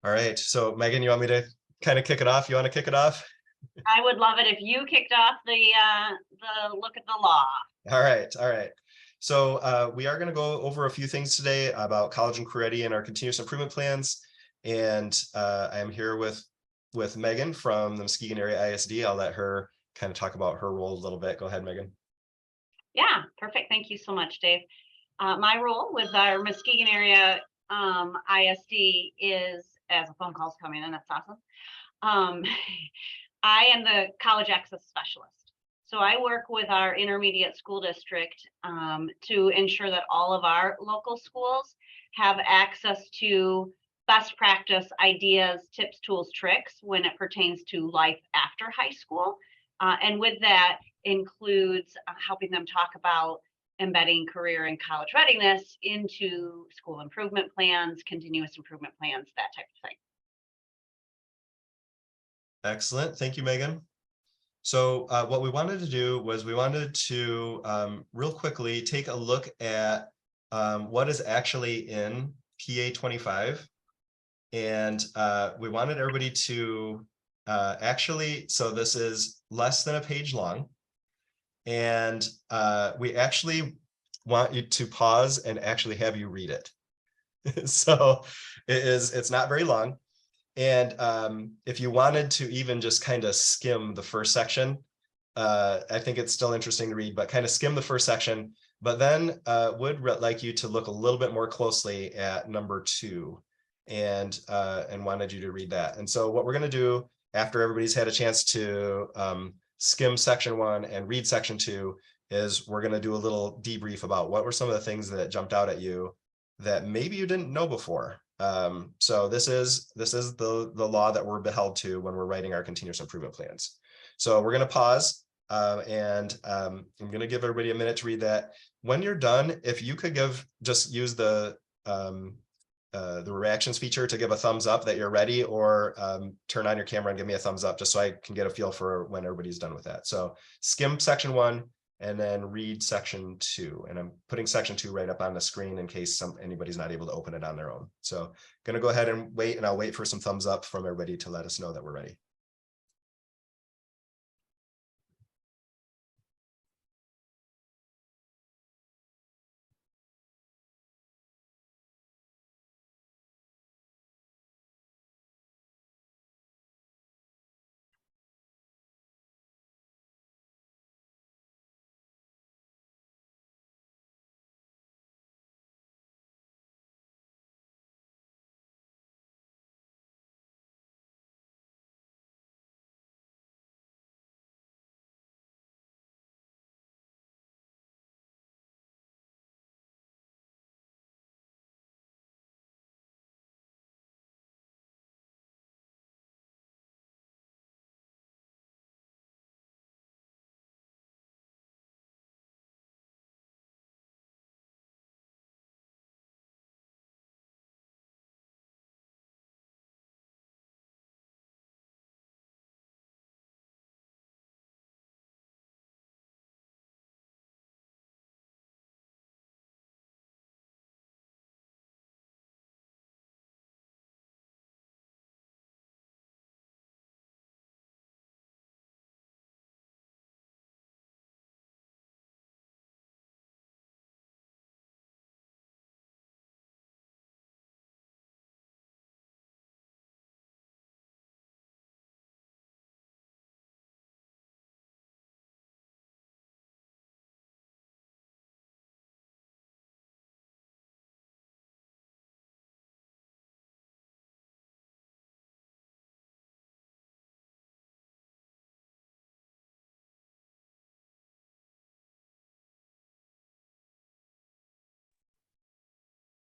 All right. So Megan, you want me to kind of kick it off? You want to kick it off? I would love it if you kicked off the look at the law. All right. All right. So we are going to go over a few things today about college and career ready and our continuous improvement plans. And I am here with Megan from the Muskegon Area ISD. I'll let her kind of talk about her role a little bit. Go ahead, Megan. Yeah, perfect. Thank you so much, Dave. My role with our Muskegon area ISD is, as a phone call's coming in, that's awesome. Um, I am the college access specialist. So I work with our intermediate school district to ensure that all of our local schools have access to best practice ideas, tips, tools, tricks when it pertains to life after high school. And with that includes helping them talk about embedding career and college readiness into school improvement plans, continuous improvement plans, that type of thing. Excellent. Thank you, Megan. So what we wanted to do was we wanted to real quickly take a look at what is actually in PA 25. And we wanted everybody to so this is less than a page long. And we actually want you to pause and actually have you read it. So it's not very long. And if you wanted to even just kind of skim the first section, I think it's still interesting to read, but kind of skim the first section, but then would like you to look a little bit more closely at number 2 and wanted you to read that. And so what we're going to do after everybody's had a chance to skim section 1 and read section 2 is we're going to do a little debrief about what were some of the things that jumped out at you that maybe you didn't know before. So this is the law that we're held to when we're writing our continuous improvement plans. So we're going to pause I'm going to give everybody a minute to read that. When you're done, if you could just use the reactions feature to give a thumbs up that you're ready, or turn on your camera and give me a thumbs up just so I can get a feel for when everybody's done with that. So skim section 1 and then read section 2. And I'm putting section 2 right up on the screen in case anybody's not able to open it on their own. So I'm going to go ahead and wait, and I'll wait for some thumbs up from everybody to let us know that we're ready.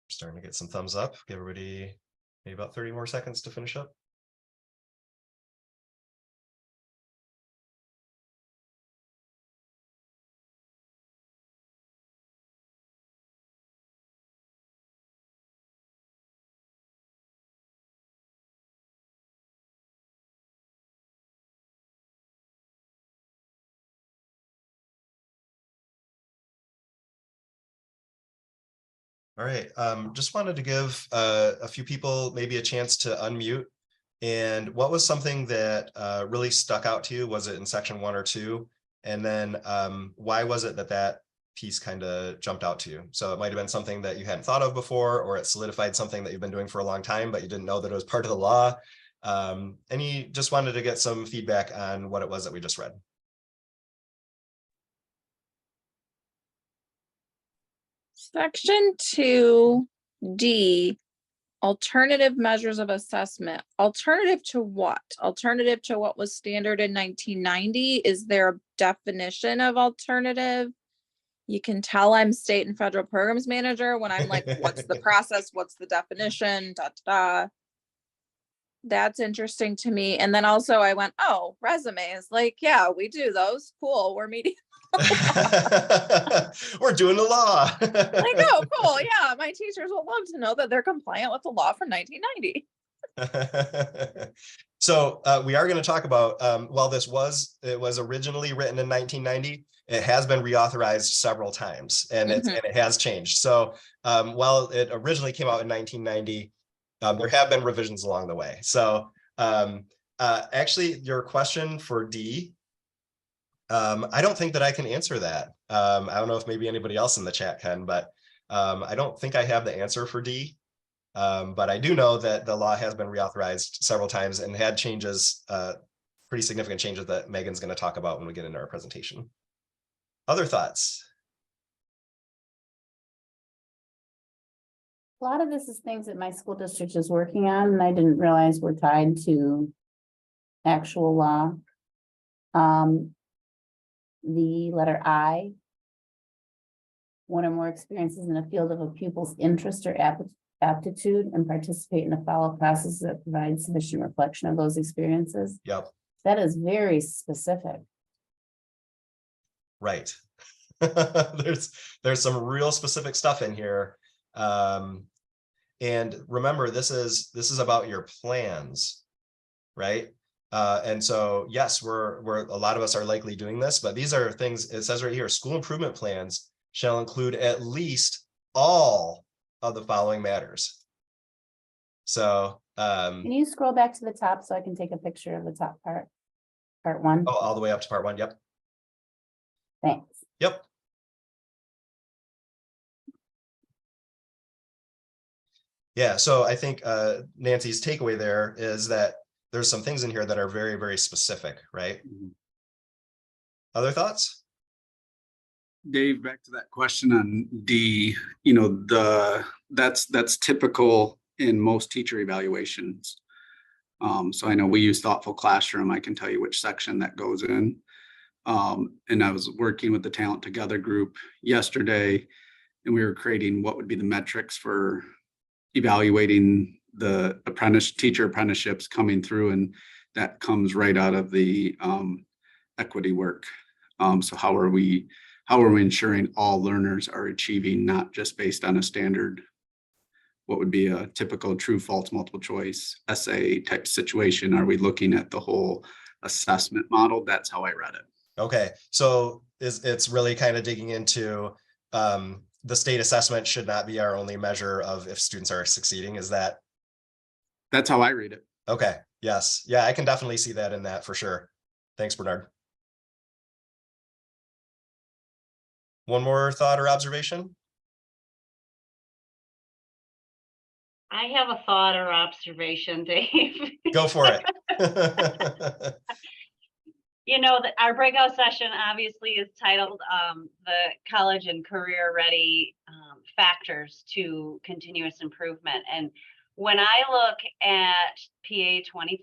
Starting to get some thumbs up. Give everybody maybe about 30 more seconds to finish up. All right, just wanted to give a few people maybe a chance to unmute. And what was something that really stuck out to you? Was it in section 1 or 2? And then why was it that that piece kind of jumped out to you? So it might have been something that you hadn't thought of before, or it solidified something that you've been doing for a long time, but you didn't know that it was part of the law. And you just wanted to get some feedback on what it was that we just read. Section 2D, alternative measures of assessment. Alternative to what? Alternative to what was standard in 1990? Is there a definition of alternative? You can tell I'm state and federal programs manager when I'm like, what's the process? What's the definition? Da, da, da. That's interesting to me. And then also I went, oh, resumes. Like, yeah, we do those. Cool. We're meeting. We're doing the law. Like, oh, cool. Yeah. My teachers will love to know that they're compliant with the law from 1990. So we are going to talk about, while it was originally written in 1990, it has been reauthorized several times, and it has changed. So while it originally came out in 1990, there have been revisions along the way. So actually, your question for D, I don't think that I can answer that. I don't know if maybe anybody else in the chat can, but I don't think I have the answer for D. But I do know that the law has been reauthorized several times and had changes, pretty significant changes that Megan's going to talk about when we get into our presentation. Other thoughts? A lot of this is things that my school district is working on, and I didn't realize were tied to actual law. The letter I, one or more experiences in a field of a pupil's interest or aptitude and participate in a follow process that provides sufficient reflection of those experiences. Yep. That is very specific. Right. There's some real specific stuff in here. And remember, this is about your plans, right? And so, yes, we're a lot of us are likely doing this, but these are things, it says right here, school improvement plans shall include at least all of the following matters. So Can you scroll back to the top so I can take a picture of the top part? Part 1. oh, all the way up to part 1. Yep. Thanks. Yep. Yeah, so I think Nancy's takeaway there is that there's some things in here that are very, very specific, right? Other thoughts? Dave, back to that question on D, that's typical in most teacher evaluations. So I know we use Thoughtful Classroom. I can tell you which section that goes in. And I was working with the Talent Together group yesterday, and we were creating what would be the metrics for evaluating the teacher apprenticeships coming through, and that comes right out of the equity work. So how are we ensuring all learners are achieving, not just based on a standard, what would be a typical true false multiple choice essay type situation? Are we looking at the whole assessment model? That's how I read it. Okay, so it's really kind of digging into the state assessment should not be our only measure of if students are succeeding. Is that? That's how I read it. Okay, yes. Yeah, I can definitely see that in that for sure. Thanks, Bernard. One more thought or observation? I have a thought or observation, Dave. Go for it. That our breakout session obviously is titled the college and career ready factors to continuous improvement. And when I look at PA 25,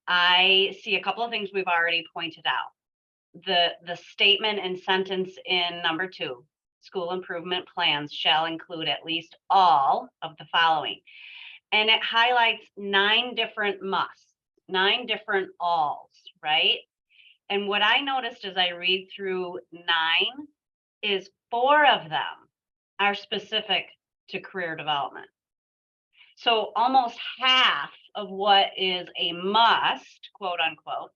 I see a couple of things we've already pointed out. The statement and sentence in number 2, school improvement plans shall include at least all of the following. And it highlights 9 different musts, 9 different alls, right? And what I noticed as I read through 9 is 4 of them are specific to career development. So almost half of what is a must, quote unquote,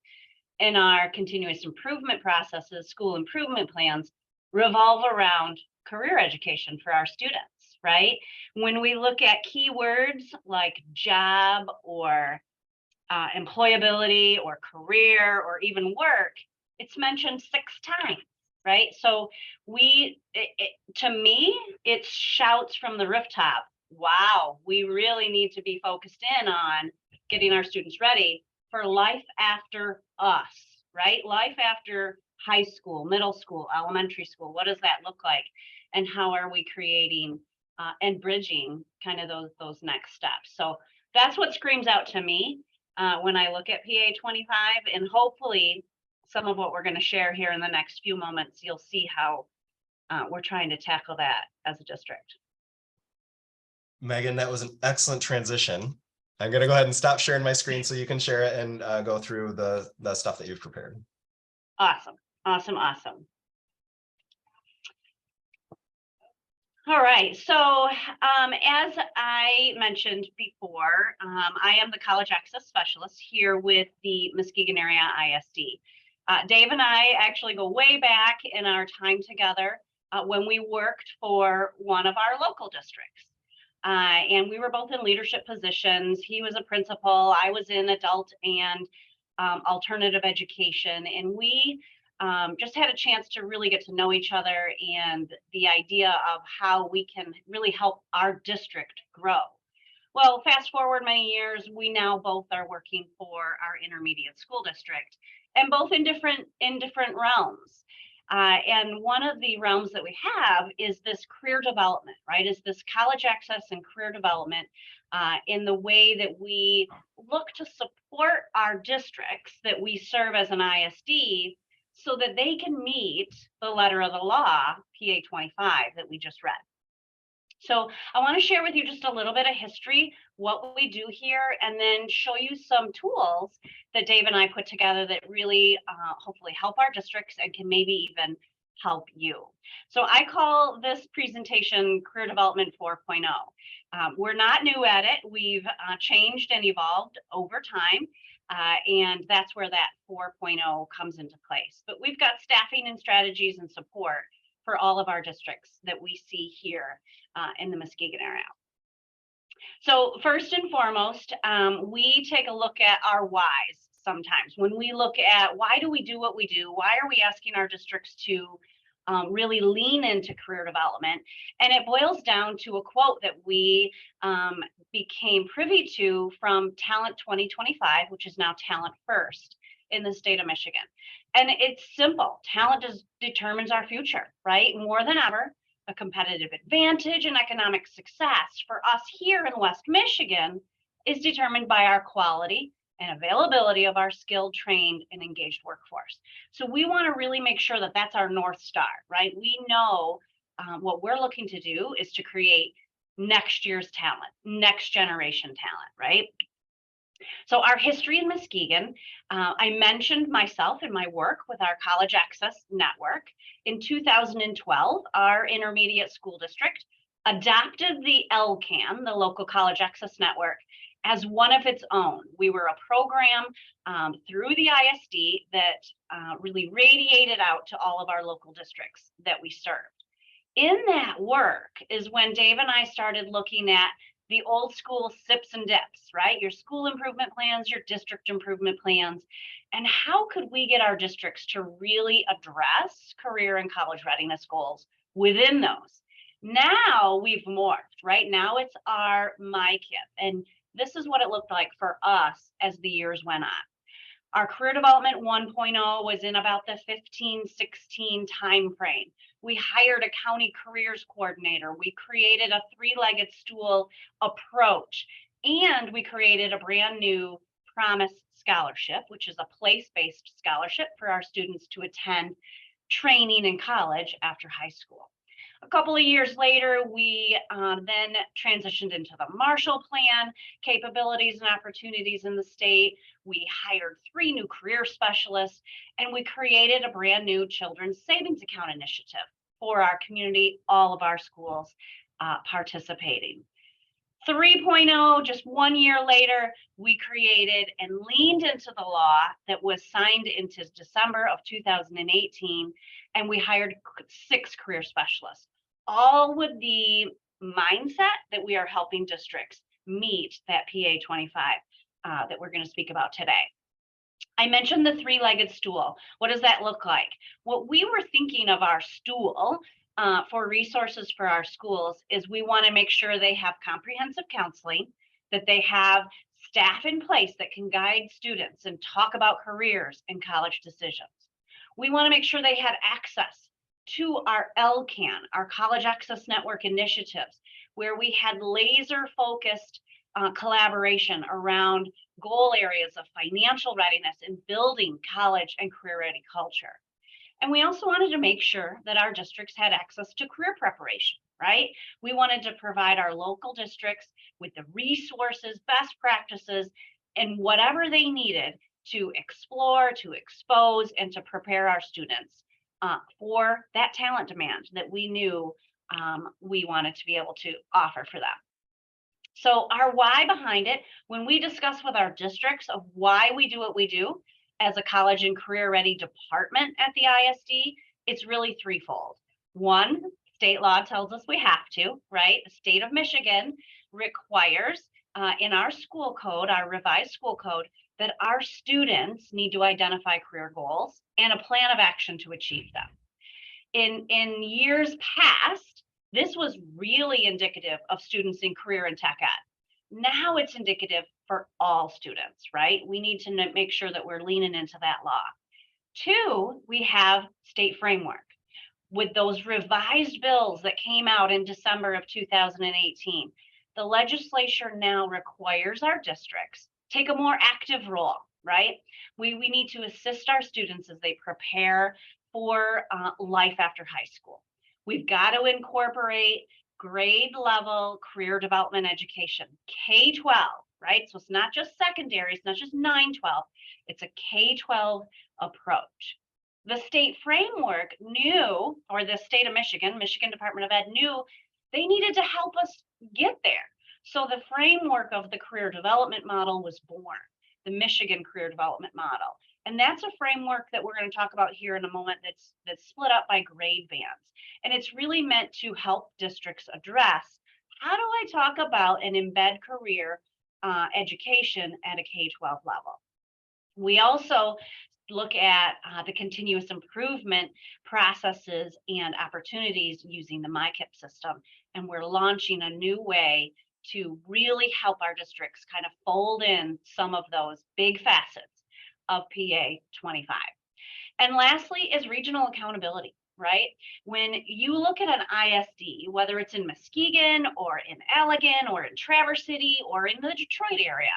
in our continuous improvement processes, school improvement plans, revolve around career education for our students, right? When we look at keywords like job or employability or career or even work, it's mentioned 6 times, right? So to me, it shouts from the rooftop, wow, we really need to be focused in on getting our students ready for life after us, right? Life after high school, middle school, elementary school. What does that look like? And how are we creating and bridging kind of those next steps? So that's what screams out to me when I look at PA 25, and hopefully some of what we're going to share here in the next few moments, you'll see how we're trying to tackle that as a district. Megan, that was an excellent transition. I'm going to go ahead and stop sharing my screen so you can share it and go through the stuff that you've prepared. Awesome, awesome, awesome. All right, so as I mentioned before, I am the College Access Specialist here with the Muskegon Area ISD. Dave and I actually go way back in our time together when we worked for one of our local districts. And we were both in leadership positions. He was a principal, I was in adult and alternative education, and we just had a chance to really get to know each other and the idea of how we can really help our district grow. Well, fast forward many years, we now both are working for our intermediate school district, and both in different realms. And one of the realms that we have is this career development, right? Is this college access and career development in the way that we look to support our districts that we serve as an ISD so that they can meet the letter of the law, PA 25, that we just read. So I want to share with you just a little bit of history, what we do here, and then show you some tools that Dave and I put together that really hopefully help our districts and can maybe even help you. So I call this presentation Career Development 4.0. We're not new at it. We've changed and evolved over time. And that's where that 4.0 comes into place. But we've got staffing and strategies and support for all of our districts that we see here in the Muskegon area. So first and foremost, we take a look at our whys sometimes. When we look at why do we do what we do, why are we asking our districts to really lean into career development? And it boils down to a quote that we became privy to from Talent 2025, which is now Talent First in the state of Michigan. And it's simple. Talent determines our future, right? More than ever, a competitive advantage and economic success for us here in West Michigan is determined by our quality and availability of our skilled, trained, and engaged workforce. So we want to really make sure that that's our North Star, right? We know what we're looking to do is to create next year's talent, next generation talent, right? So our history in Muskegon, I mentioned myself and my work with our College Access Network. In 2012, our intermediate school district adopted the LCAN, the Local College Access Network, as one of its own. We were a program through the ISD that really radiated out to all of our local districts that we served. In that work is when Dave and I started looking at the old school SIPs and DIPs, right? Your school improvement plans, your district improvement plans, and how could we get our districts to really address career and college readiness goals within those? Now we've morphed, right? Now it's our MICIP, and this is what it looked like for us as the years went on. Our Career Development 1.0 was in about the 15-16 timeframe. We hired a county careers coordinator. We created a 3-legged stool approach, and we created a brand new Promise Scholarship, which is a place-based scholarship for our students to attend training in college after high school. A couple of years later, we then transitioned into the Marshall Plan capabilities and opportunities in the state. We hired 3 new career specialists, and we created a brand new children's savings account initiative for our community, all of our schools participating. 3.0, just 1 year later, we created and leaned into the law that was signed into December of 2018, and we hired 6 career specialists. all with the mindset that we are helping districts meet that PA 25 that we're going to speak about today. I mentioned the three-legged stool. What does that look like? What we were thinking of our stool for resources for our schools is we want to make sure they have comprehensive counseling, that they have staff in place that can guide students and talk about careers and college decisions. We want to make sure they had access to our LCAN, our College Access Network initiatives, where we had laser focused collaboration around goal areas of financial readiness and building college and career ready culture. And we also wanted to make sure that our districts had access to career preparation, right? We wanted to provide our local districts with the resources, best practices, and whatever they needed to explore, to expose, and to prepare our students for that talent demand that we knew we wanted to be able to offer for them. So our why behind it, when we discuss with our districts of why we do what we do as a college and career ready department at the ISD, it's really threefold. One, state law tells us we have to, right? The state of Michigan requires in our school code, our revised school code, that our students need to identify career goals and a plan of action to achieve them. In years past, this was really indicative of students in career and tech ed. Now it's indicative for all students, right? We need to make sure that we're leaning into that law. Two, we have state framework. With those revised bills that came out in December of 2018, the legislature now requires our districts take a more active role, right? We need to assist our students as they prepare for life after high school. We've got to incorporate grade level career development education, K-12, right? So it's not just secondary, it's not just 9-12, it's a K-12 approach. The state framework knew, or the state of Michigan, Michigan Department of Ed knew they needed to help us get there. So the framework of the career development model was born, the Michigan career development model. And that's a framework that we're going to talk about here in a moment that's split up by grade bands. And it's really meant to help districts address, how do I talk about and embed career education at a K-12 level? We also look at the continuous improvement processes and opportunities using the MICIP system. And we're launching a new way to really help our districts kind of fold in some of those big facets of PA 25. And lastly is regional accountability, right? When you look at an ISD, whether it's in Muskegon or in Allegan or in Traverse City or in the Detroit area,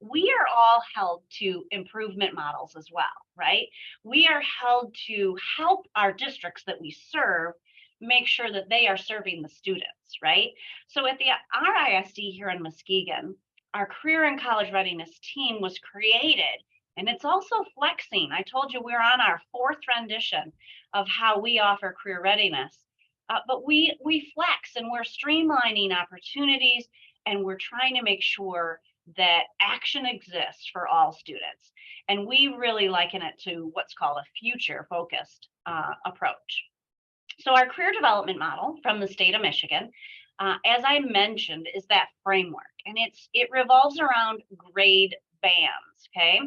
we are all held to improvement models as well, right? We are held to help our districts that we serve make sure that they are serving the students, right? So at our ISD here in Muskegon, our career and college readiness team was created, and it's also flexing. I told you we're on our 4th rendition of how we offer career readiness, but we flex and we're streamlining opportunities, and we're trying to make sure that action exists for all students. And we really liken it to what's called a future focused approach. So our career development model from the state of Michigan, as I mentioned, is that framework, and it revolves around grade bands, okay?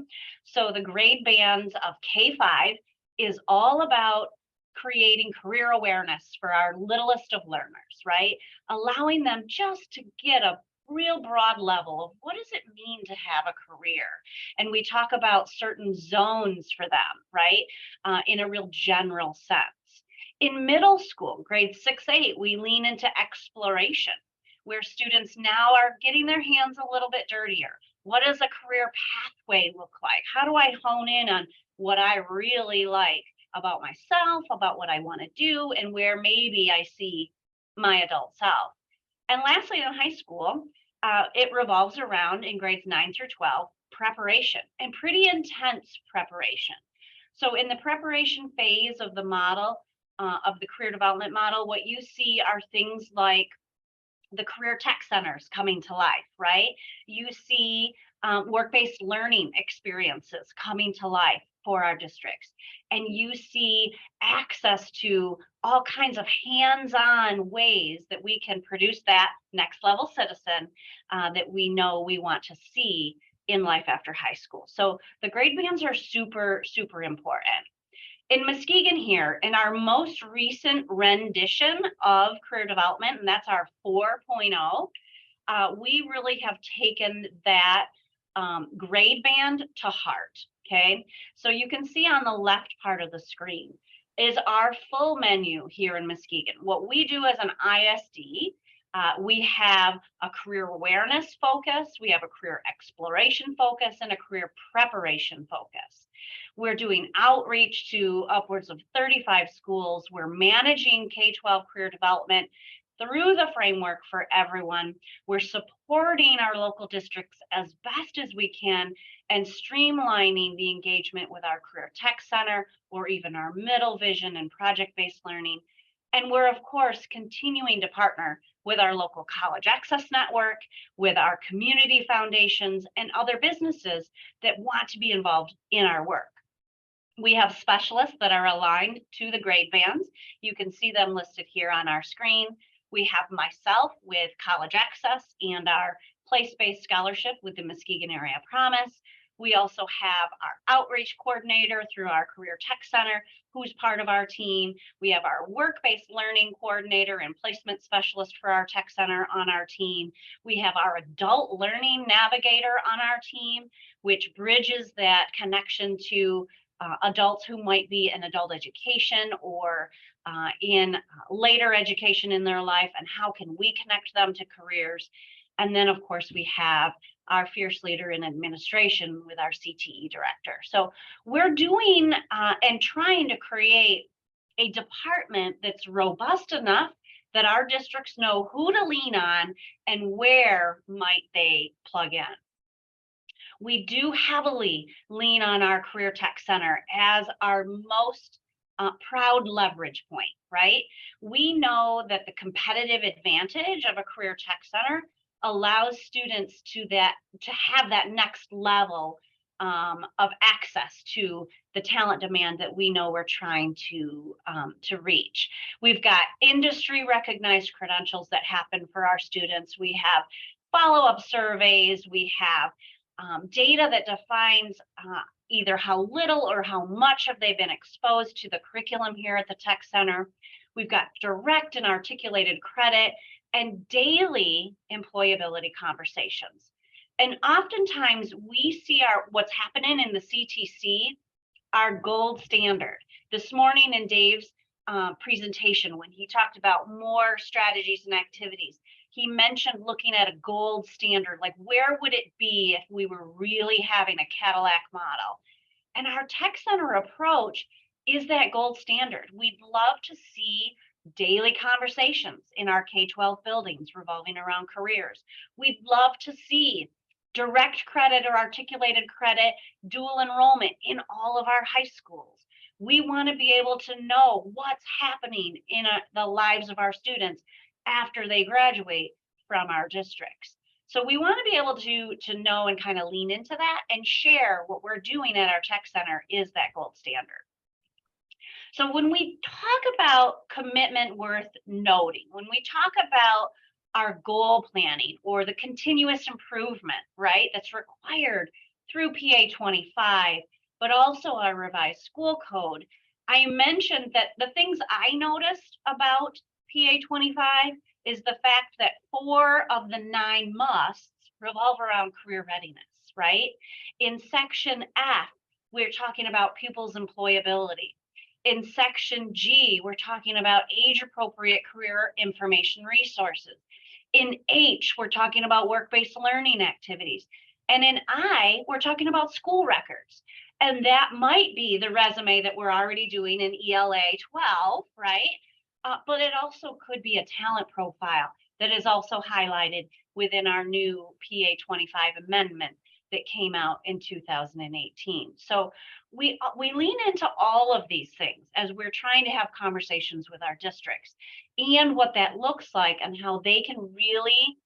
So the grade bands of K-5 is all about creating career awareness for our littlest of learners, right? Allowing them just to get a real broad level of what does it mean to have a career. And we talk about certain zones for them, right? In a real general sense. In middle school, grade 6-8, we lean into exploration, where students now are getting their hands a little bit dirtier. What does a career pathway look like? How do I hone in on what I really like about myself, about what I want to do, and where maybe I see my adult self? And lastly, in high school, it revolves around, in grades 9 through 12, preparation, and pretty intense preparation. So in the preparation phase of the model, of the career development model, what you see are things like the career tech centers coming to life, right? You see work-based learning experiences coming to life for our districts. And you see access to all kinds of hands-on ways that we can produce that next level citizen that we know we want to see in life after high school. So the grade bands are super, super important. In Muskegon here, in our most recent rendition of career development, and that's our 4.0, we really have taken that grade band to heart, okay? So you can see on the left part of the screen is our full menu here in Muskegon. What we do as an ISD, we have a career awareness focus, we have a career exploration focus, and a career preparation focus. We're doing outreach to upwards of 35 schools. We're managing K-12 career development through the framework for everyone. We're supporting our local districts as best as we can and streamlining the engagement with our Career Tech Center or even our Middle Vision and project-based learning. And we're, of course, continuing to partner with our local college access network, with our community foundations, and other businesses that want to be involved in our work. We have specialists that are aligned to the grade bands. You can see them listed here on our screen. We have myself with College Access and our place-based scholarship with the Muskegon Area Promise. We also have our outreach coordinator through our Career Tech Center, who's part of our team. We have our work-based learning coordinator and placement specialist for our Tech Center on our team. We have our adult learning navigator on our team, which bridges that connection to adults who might be in adult education or in later education in their life, and how can we connect them to careers. And then, of course, we have our fierce leader in administration with our CTE director. So we're doing and trying to create a department that's robust enough that our districts know who to lean on and where might they plug in. We do heavily lean on our Career Tech Center as our most proud leverage point, right? We know that the competitive advantage of a Career Tech Center allows students to have that next level of access to the talent demand that we know we're trying to reach. We've got industry recognized credentials that happen for our students. We have follow-up surveys. We have data that defines either how little or how much have they been exposed to the curriculum here at the Tech Center. We've got direct and articulated credit and daily employability conversations. And oftentimes we see what's happening in the CTC, our gold standard. This morning in Dave's presentation, when he talked about more strategies and activities, he mentioned looking at a gold standard, like where would it be if we were really having a Cadillac model? And our Tech Center approach is that gold standard. We'd love to see daily conversations in our K-12 buildings revolving around careers. We'd love to see direct credit or articulated credit dual enrollment in all of our high schools. We want to be able to know what's happening in the lives of our students after they graduate from our districts. So we want to be able to know and kind of lean into that and share what we're doing at our Tech Center is that gold standard. So when we talk about commitment worth noting, when we talk about our goal planning or the continuous improvement, right, that's required through PA 25, but also our revised school code, I mentioned that the things I noticed about PA 25 is the fact that 4 of the 9 musts revolve around career readiness, right? In section F, we're talking about pupils' employability. In section G, we're talking about age-appropriate career information resources. In H, we're talking about work-based learning activities. And in I, we're talking about school records. And that might be the resume that we're already doing in ELA 12, right? But it also could be a talent profile that is also highlighted within our new PA 25 amendment that came out in 2018. So we lean into all of these things as we're trying to have conversations with our districts and what that looks like and how they can really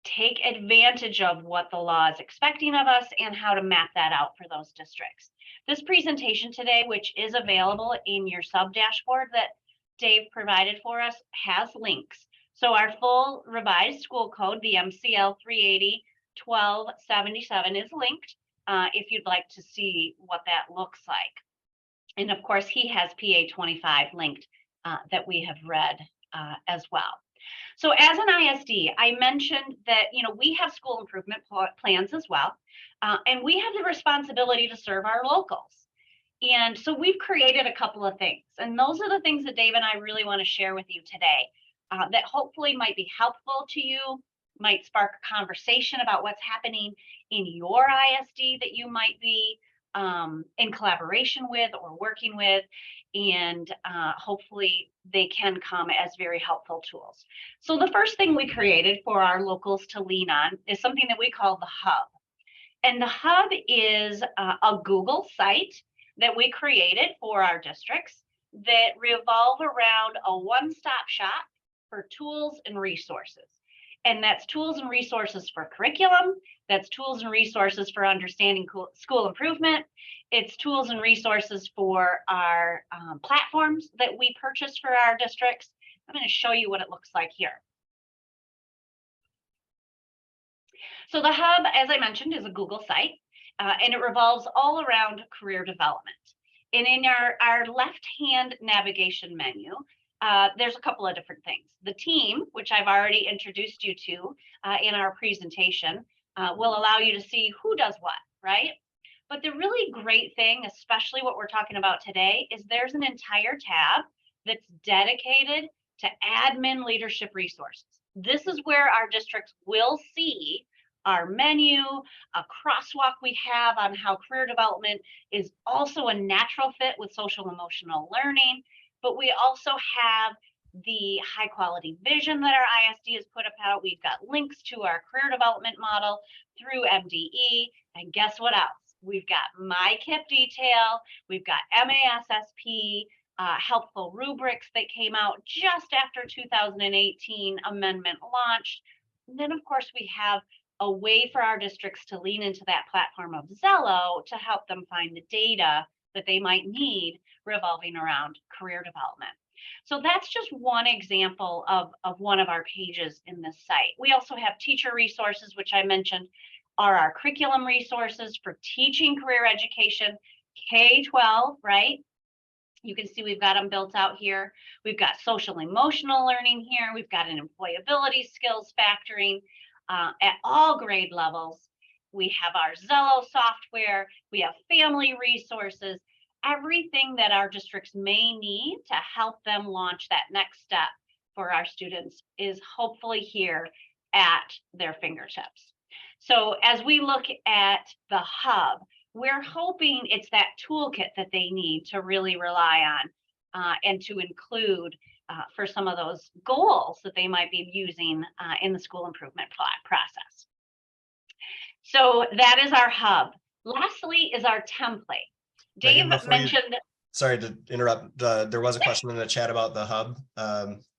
take advantage of what the law is expecting of us and how to map that out for those districts. This presentation today, which is available in your sub dashboard that Dave provided for us, has links. So our full revised school code, the MCL 380-1277, is linked if you'd like to see what that looks like. And of course, he has PA 25 linked that we have read as well. So as an ISD, I mentioned that, we have school improvement plans as well, and we have the responsibility to serve our locals. And so we've created a couple of things, and those are the things that Dave and I really want to share with you today that hopefully might be helpful to you, might spark a conversation about what's happening in your ISD that you might be in collaboration with or working with, and hopefully they can come as very helpful tools. So the first thing we created for our locals to lean on is something that we call the Hub. And the Hub is a Google site that we created for our districts that revolve around a one-stop shop for tools and resources. And that's tools and resources for curriculum. That's tools and resources for understanding school improvement. It's tools and resources for our platforms that we purchase for our districts. I'm going to show you what it looks like here. So the Hub, as I mentioned, is a Google site, and it revolves all around career development. And in our left-hand navigation menu, there's a couple of different things. The team, which I've already introduced you to in our presentation, will allow you to see who does what, right? But the really great thing, especially what we're talking about today, is there's an entire tab that's dedicated to admin leadership resources. This is where our districts will see our menu, a crosswalk we have on how career development is also a natural fit with social emotional learning. But we also have the high quality vision that our ISD has put out. We've got links to our career development model through MDE. And guess what else? We've got MICIP detail. We've got MASSP, helpful rubrics that came out just after 2018 amendment launched. And then, of course, we have a way for our districts to lean into that platform of Zello to help them find the data that they might need revolving around career development. So that's just one example of one of our pages in this site. We also have teacher resources, which I mentioned are our curriculum resources for teaching career education, K-12, right? You can see we've got them built out here. We've got social emotional learning here. We've got an employability skills factoring at all grade levels. We have our Zello software. We have family resources. Everything that our districts may need to help them launch that next step for our students is hopefully here at their fingertips. So as we look at the Hub, we're hoping it's that toolkit that they need to really rely on and to include for some of those goals that they might be using in the school improvement process. So that is our Hub. Lastly is our template. Dave mentioned. Sorry to interrupt. There was a question in the chat about the Hub.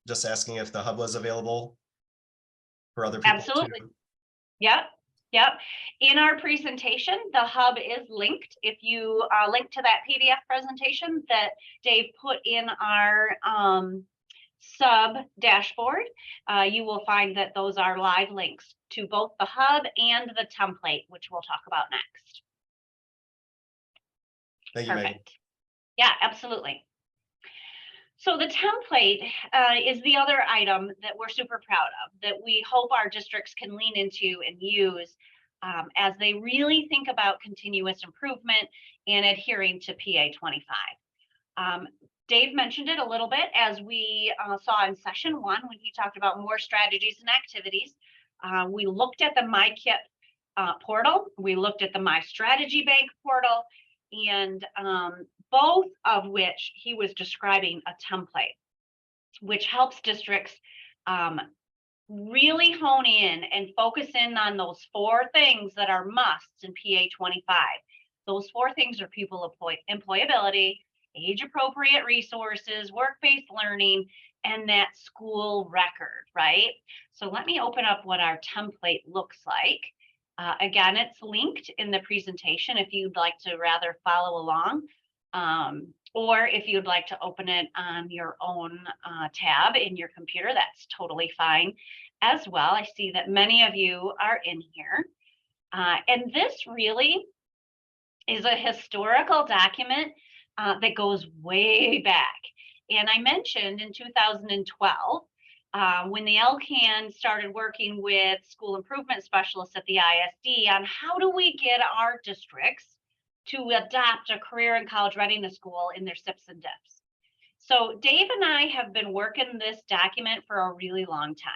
Just asking if the Hub was available for other people. Absolutely. Too. Yep. In our presentation, the Hub is linked. If you link to that PDF presentation that Dave put in our sub dashboard, you will find that those are live links to both the Hub and the template, which we'll talk about next. Thank you, Perfect. Megan. Yeah, absolutely. So the template is the other item that we're super proud of, that we hope our districts can lean into and use as they really think about continuous improvement and adhering to PA 25. Dave mentioned it a little bit as we saw in session 1 when he talked about more strategies and activities. We looked at the MICIP portal, we looked at the My Strategy Bank portal, and both of which he was describing a template, which helps districts really hone in and focus in on those 4 things that are musts in PA 25. Those 4 things are pupil employability, age-appropriate resources, work-based learning, and that school record, right? So let me open up what our template looks like. Again, it's linked in the presentation if you'd like to rather follow along, or if you'd like to open it on your own tab in your computer, that's totally fine as well. I see that many of you are in here. And this really is a historical document that goes way back. And I mentioned in 2012, when the LCAN started working with school improvement specialists at the ISD on how do we get our districts to adopt a career and college readiness goal in their SIPs and DIPs. So Dave and I have been working this document for a really long time.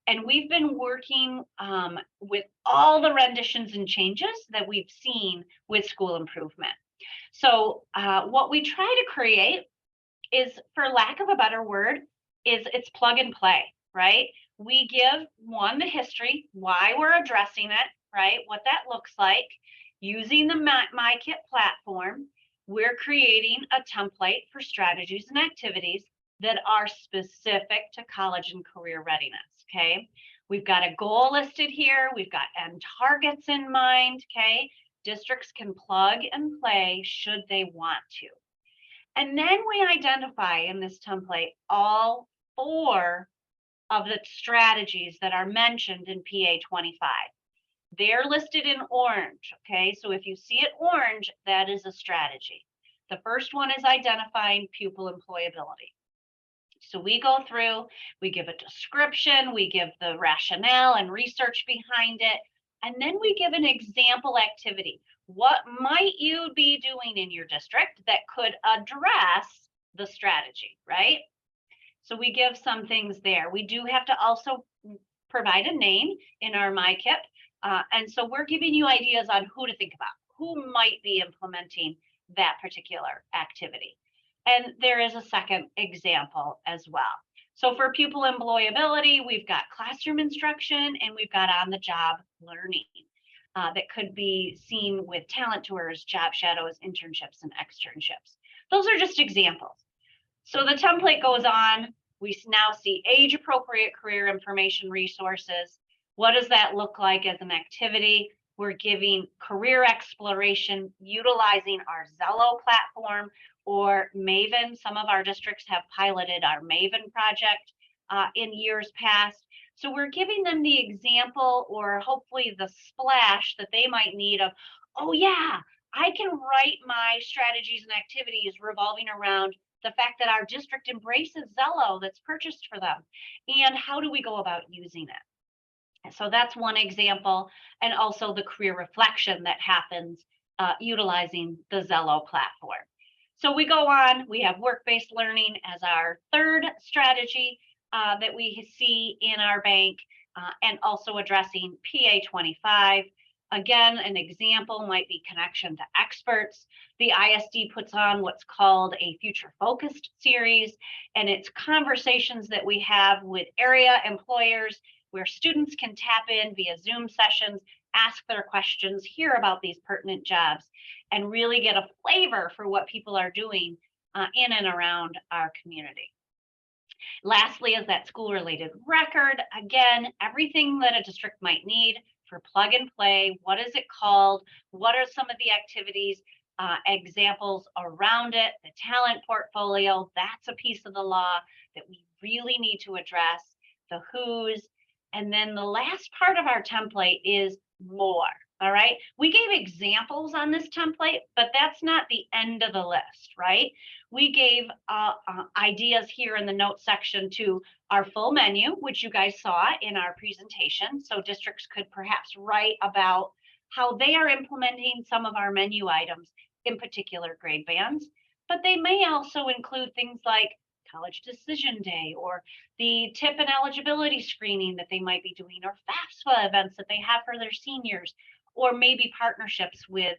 And we've been working with all the renditions and changes that we've seen with school improvement. So what we try to create is, for lack of a better word, is it's plug and play, right? We give the history, why we're addressing it, right? What that looks like. Using the MICIP platform, we're creating a template for strategies and activities that are specific to college and career readiness, okay? We've got a goal listed here. We've got end targets in mind, okay? Districts can plug and play should they want to. And then we identify in this template all 4 of the strategies that are mentioned in PA 25. They're listed in orange, okay? So if you see it orange, that is a strategy. The first one is identifying pupil employability. So we go through, we give a description, we give the rationale and research behind it, and then we give an example activity. What might you be doing in your district that could address the strategy, right? So we give some things there. We do have to also provide a name in our MICIP. And so we're giving you ideas on who to think about, who might be implementing that particular activity. And there is a second example as well. So for pupil employability, we've got classroom instruction and we've got on-the-job learning that could be seen with talent tours, job shadows, internships, and externships. Those are just examples. So the template goes on. We now see age-appropriate career information resources. What does that look like as an activity? We're giving career exploration utilizing our Zello platform or Maven. Some of our districts have piloted our Maven project in years past. So we're giving them the example or hopefully the splash that they might need of, oh yeah, I can write my strategies and activities revolving around the fact that our district embraces Zello that's purchased for them. And how do we go about using it? So that's one example, and also the career reflection that happens utilizing the Zello platform. So we go on, we have work-based learning as our third strategy that we see in our bank, and also addressing PA 25. Again, an example might be connection to experts. The ISD puts on what's called a future focused series, and it's conversations that we have with area employers where students can tap in via Zoom sessions, ask their questions, hear about these pertinent jobs, and really get a flavor for what people are doing in and around our community. Lastly is that school-related record. Again, everything that a district might need for plug and play. What is it called? What are some of the activities, examples around it? The talent portfolio, that's a piece of the law that we really need to address. The who's. And then the last part of our template is more. All right. We gave examples on this template, but that's not the end of the list, right? We gave ideas here in the notes section to our full menu, which you guys saw in our presentation. So districts could perhaps write about how they are implementing some of our menu items in particular grade bands, but they may also include things like college decision day or the tip and eligibility screening that they might be doing, or FAFSA events that they have for their seniors, or maybe partnerships with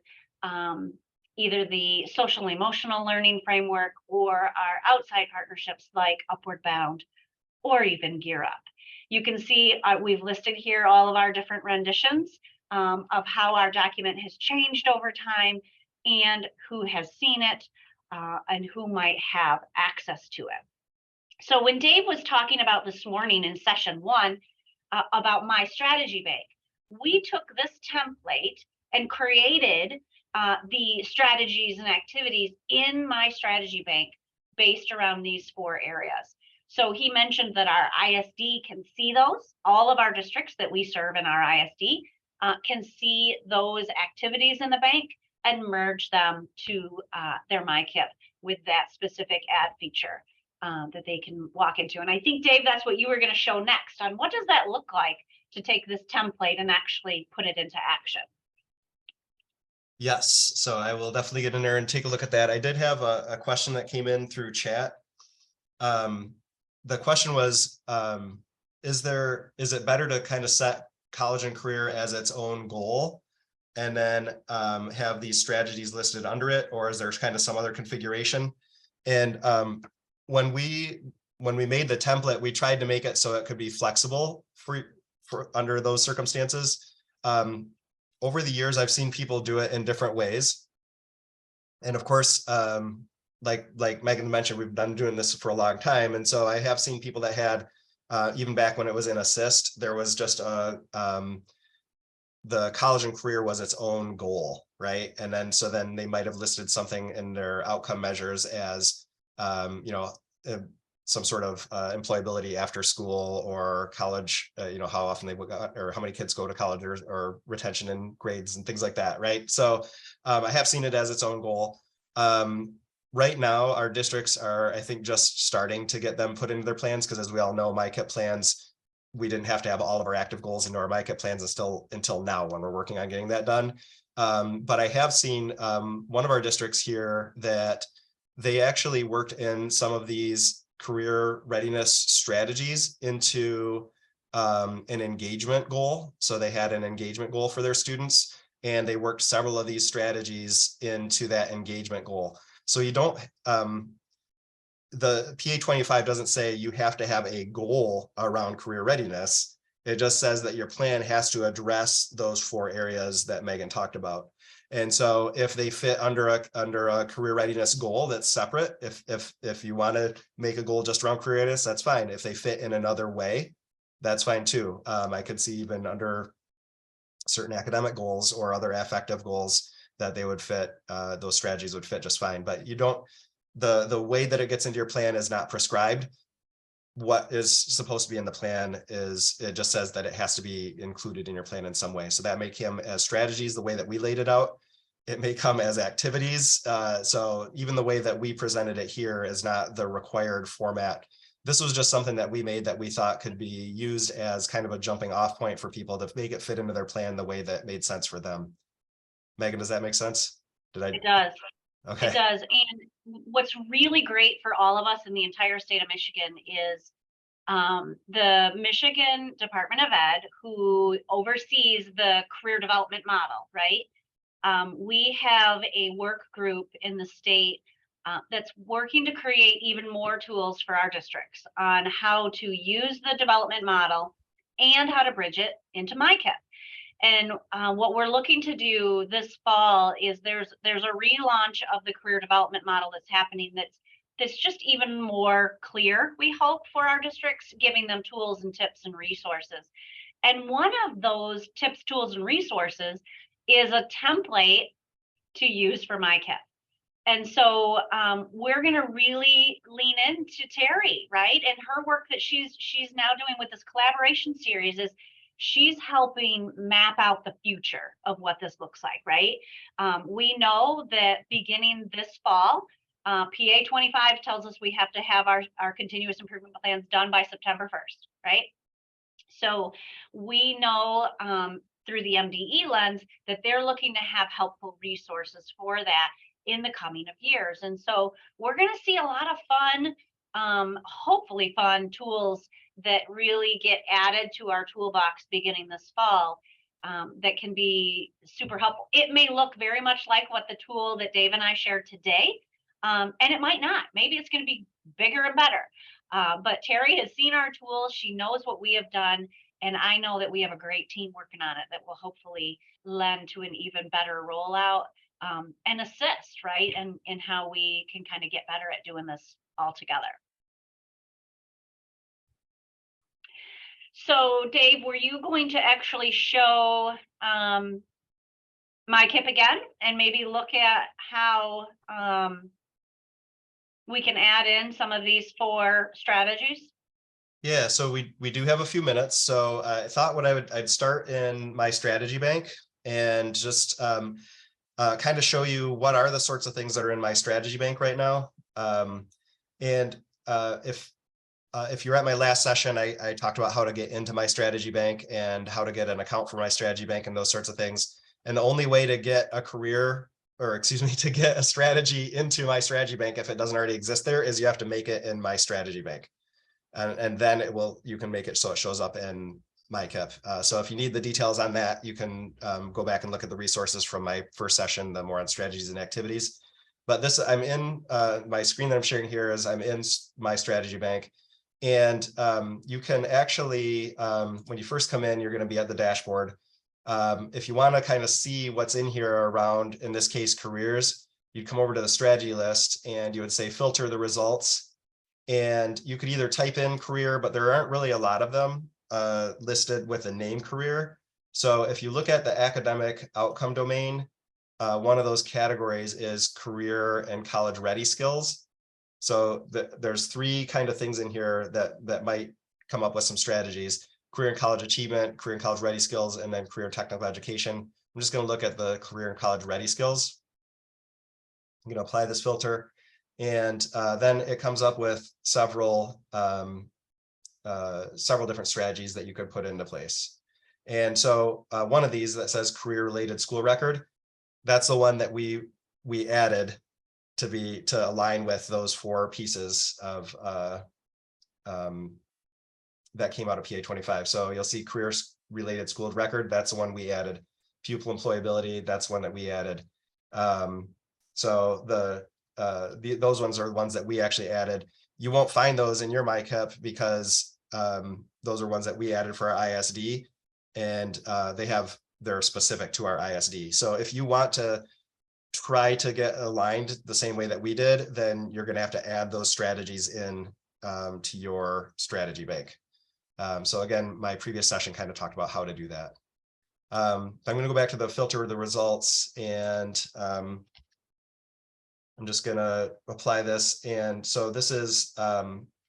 either the social emotional learning framework or our outside partnerships like Upward Bound or even Gear Up. You can see we've listed here all of our different renditions of how our document has changed over time and who has seen it and who might have access to it. So when Dave was talking about this morning in session 1 about my strategy bank, we took this template and created the strategies and activities in my strategy bank based around these 4 areas. So he mentioned that our ISD can see those. All of our districts that we serve in our ISD can see those activities in the bank and merge them to their MICIP with that specific ad feature that they can walk into. And I think, Dave, that's what you were going to show next on what does that look like to take this template and actually put it into action. Yes, so I will definitely get in there and take a look at that. I did have a question that came in through chat. The question was, is it better to kind of set college and career as its own goal and then have these strategies listed under it, or is there kind of some other configuration? And when we made the template, we tried to make it so it could be flexible for under those circumstances. Over the years, I've seen people do it in different ways. And of course, like Megan mentioned, we've been doing this for a long time. And so I have seen people that had, even back when it was in assist, there was just the college and career was its own goal, right? And then so then they might have listed something in their outcome measures as, some sort of employability after school or college, how often they would, or how many kids go to college, or retention and grades and things like that, right? So I have seen it as its own goal. Right now, our districts are, I think, just starting to get them put into their plans, because as we all know, MICIP plans, we didn't have to have all of our active goals into our MICIP plans until now, when we're working on getting that done. But I have seen one of our districts here that they actually worked in some of these career readiness strategies into an engagement goal. So they had an engagement goal for their students, and they worked several of these strategies into that engagement goal. So you don't, the PA 25 doesn't say you have to have a goal around career readiness. It just says that your plan has to address those 4 areas that Megan talked about. And so if they fit under a career readiness goal that's separate, if you want to make a goal just around career readiness, that's fine. If they fit in another way, that's fine too. I could see even under certain academic goals or other affective goals that they would fit, those strategies would fit just fine. But you don't, the way that it gets into your plan is not prescribed. What is supposed to be in the plan is, it just says that it has to be included in your plan in some way. So that may come as strategies, the way that we laid it out. It may come as activities. So even the way that we presented it here is not the required format. This was just something that we made that we thought could be used as kind of a jumping off point for people to make it fit into their plan the way that made sense for them. Megan, does that make sense? It does. Okay. It does. And what's really great for all of us in the entire state of Michigan is the Michigan Department of Ed, who oversees the career development model, right? We have a work group in the state that's working to create even more tools for our districts on how to use the development model and how to bridge it into MICIP. And what we're looking to do this fall is there's a relaunch of the career development model that's happening that's just even more clear, we hope, for our districts, giving them tools and tips and resources. And one of those tips, tools, and resources is a template to use for MICIP. And so we're going to really lean into Terry, right? And her work that she's now doing with this collaboration series is she's helping map out the future of what this looks like, right? We know that beginning this fall, PA 25 tells us we have to have our continuous improvement plans done by September 1st, right? So we know through the MDE lens that they're looking to have helpful resources for that in the coming of years. And so we're going to see a lot of fun, hopefully fun tools that really get added to our toolbox beginning this fall that can be super helpful. It may look very much like what the tool that Dave and I shared today, and it might not. Maybe it's going to be bigger and better. But Terry has seen our tools. She knows what we have done. And I know that we have a great team working on it that will hopefully lend to an even better rollout and assist, right? And how we can kind of get better at doing this all together. So Dave, were you going to actually show MICIP again and maybe look at how we can add in some of these 4 strategies? Yeah, so we do have a few minutes. So I thought I'd start in my strategy bank and just kind of show you what are the sorts of things that are in my strategy bank right now. And if you're at my last session, I talked about how to get into my strategy bank and how to get an account for my strategy bank and those sorts of things. And the only way to get a career, or excuse me, to get a strategy into my strategy bank, if it doesn't already exist there, is you have to make it in my strategy bank. And then you can make it so it shows up in MICIP. So if you need the details on that, you can go back and look at the resources from my first session, the more on strategies and activities. But I'm in my screen that I'm sharing here is I'm in my strategy bank. And you can actually, when you first come in, you're going to be at the dashboard. If you want to kind of see what's in here around, in this case, careers, you'd come over to the strategy list and you would say filter the results. And you could either type in career, but there aren't really a lot of them listed with a name career. So if you look at the academic outcome domain, one of those categories is career and college ready skills. So there's 3 kind of things in here that might come up with some strategies: career and college achievement, career and college ready skills, and then career and technical education. I'm just going to look at the career and college ready skills. I'm going to apply this filter. And then it comes up with several different strategies that you could put into place. And so one of these that says career related school record, that's the one that we added to align with those 4 pieces of that came out of PA 25. So you'll see career related school record, that's the one we added. Pupil employability, that's one that we added. So those ones are the ones that we actually added. You won't find those in your MICIP because those are ones that we added for our ISD, and they're specific to our ISD. So if you want to try to get aligned the same way that we did, then you're going to have to add those strategies in to your strategy bank. So again, my previous session kind of talked about how to do that. I'm going to go back to the filter the results, and I'm just going to apply this. And so this is,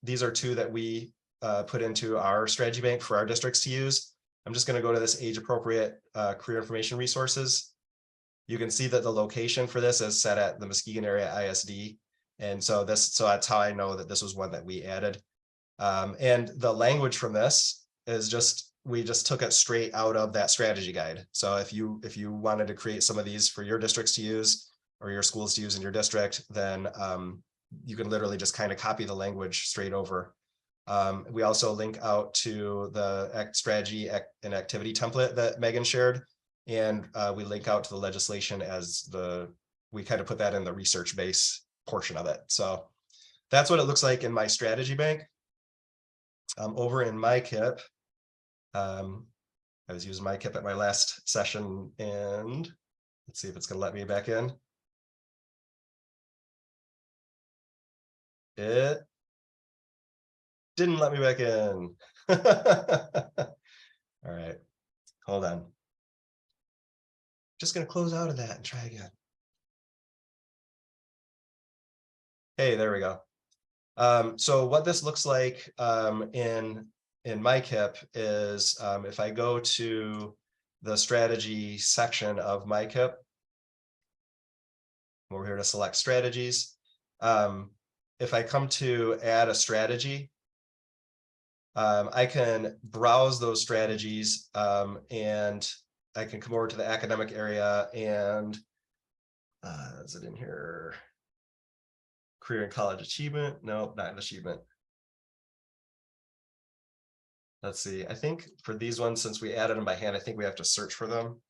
these are 2 that we put into our strategy bank for our districts to use. I'm just going to go to this age appropriate career information resources. You can see that the location for this is set at the Muskegon area ISD. And so that's how I know that this was one that we added. And the language from this is we just took it straight out of that strategy guide. So if you wanted to create some of these for your districts to use, or your schools to use in your district, then you can literally just kind of copy the language straight over. We also link out to the strategy and activity template that Megan shared, and we link out to the legislation we kind of put that in the research base portion of it. So that's what it looks like in my strategy bank. Over in MICIP, I was using MICIP at my last session, and let's see if it's going to let me back in. It didn't let me back in. All right, hold on. Just going to close out of that and try again. Hey, there we go. So what this looks like in MICIP is if I go to the strategy section of MICIP, we're here to select strategies. If I come to add a strategy, I can browse those strategies and I can come over to the academic area and is it in here? Career and college achievement? No, not an achievement. Let's see. I think for these ones, since we added them by hand, I think we have to search for them.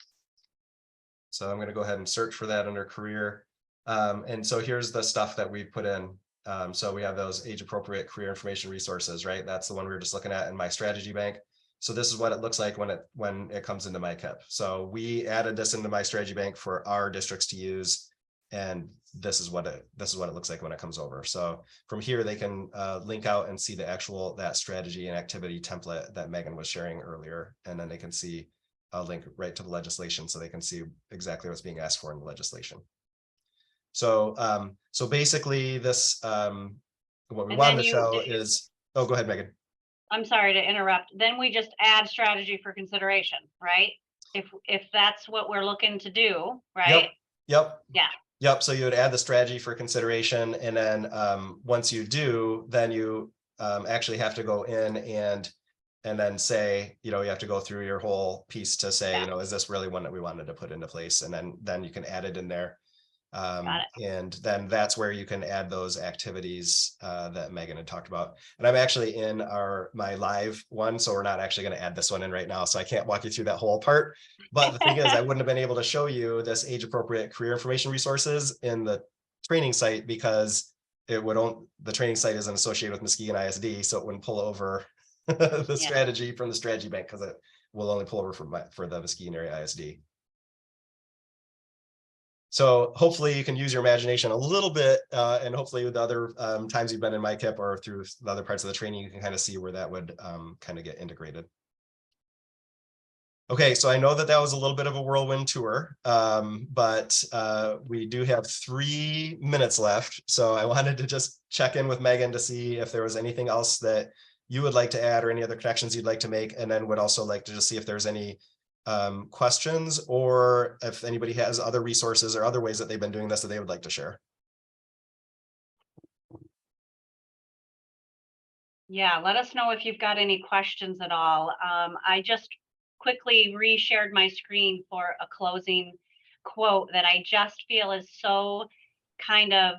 So I'm going to go ahead and search for that under career. And so here's the stuff that we've put in. So we have those age appropriate career information resources, right? That's the one we were just looking at in my strategy bank. So this is what it looks like when it comes into MICIP. So we added this into my strategy bank for our districts to use. and this is what it looks like when it comes over. So from here, they can link out and see the actual, that strategy and activity template that Megan was sharing earlier. And then they can see a link right to the legislation, so they can see exactly what's being asked for in the legislation. So so basically this, what we And wanted then to show is, oh, go ahead, Megan. I'm sorry to interrupt. Then we just add strategy for consideration, right? If that's what we're looking to do, right? Yep. Yeah. Yep. So you would add the strategy for consideration, and then once you do, then you actually have to go in and then say, you know, you have to go through your whole piece to say, Yeah. you know, is this really one that we wanted to put into place? And then you can add it in there. Got it. And then that's where you can add those activities that Megan had talked about. And I'm actually in my live one, so we're not actually going to add this one in right now, so I can't walk you through that whole part. But the thing is, I wouldn't have been able to show you this age appropriate career information resources in the training site, because the training site isn't associated with Muskegon ISD, so it wouldn't pull over the strategy from the strategy bank, because it will only pull over for the Muskegon area ISD. So hopefully you can use your imagination a little bit, and hopefully with the other times you've been in MICIP or through the other parts of the training, you can kind of see where that would kind of get integrated. Okay, so I know that was a little bit of a whirlwind tour, but we do have 3 minutes left. So I wanted to just check in with Megan to see if there was anything else that you would like to add, or any other connections you'd like to make, and then would also like to just see if there's any questions, or if anybody has other resources or other ways that they've been doing this that they would like to share. Yeah, let us know if you've got any questions at all. I just quickly reshared my screen for a closing quote that I just feel is so kind of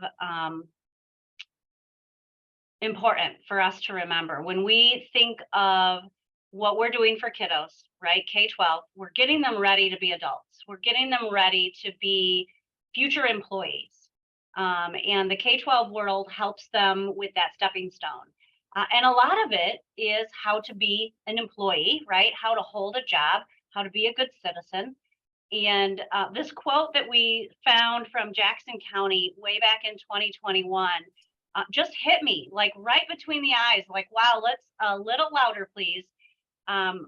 important for us to remember. When we think of what we're doing for kiddos, right? K-12, we're getting them ready to be adults. We're getting them ready to be future employees. And the K-12 world helps them with that stepping stone. And a lot of it is how to be an employee, right? How to hold a job, how to be a good citizen. And this quote that we found from Jackson County way back in 2021 just hit me like right between the eyes, like, wow, let's a little louder, please.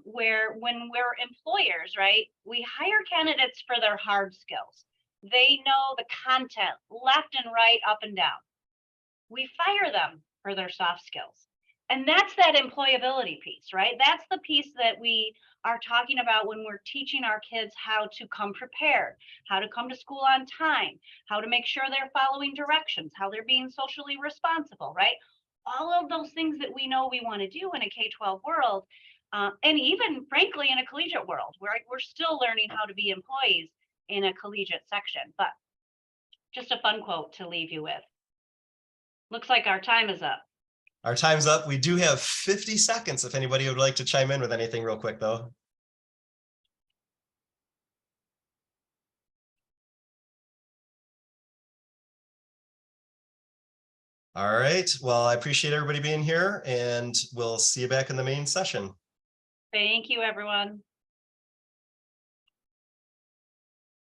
Where when we're employers, right, we hire candidates for their hard skills. They know the content left and right, up and down. We fire them for their soft skills. And that's that employability piece, right? That's the piece that we are talking about when we're teaching our kids how to come prepared, how to come to school on time, how to make sure they're following directions, how they're being socially responsible, right? All of those things that we know we want to do in a K-12 world, and even frankly in a collegiate world, where we're still learning how to be employees in a collegiate section. But just a fun quote to leave you with. Looks like our time is up. Our time's up. We do have 50 seconds if anybody would like to chime in with anything real quick, though. All right. Well, I appreciate everybody being here, and we'll see you back in the main session. Thank you, everyone.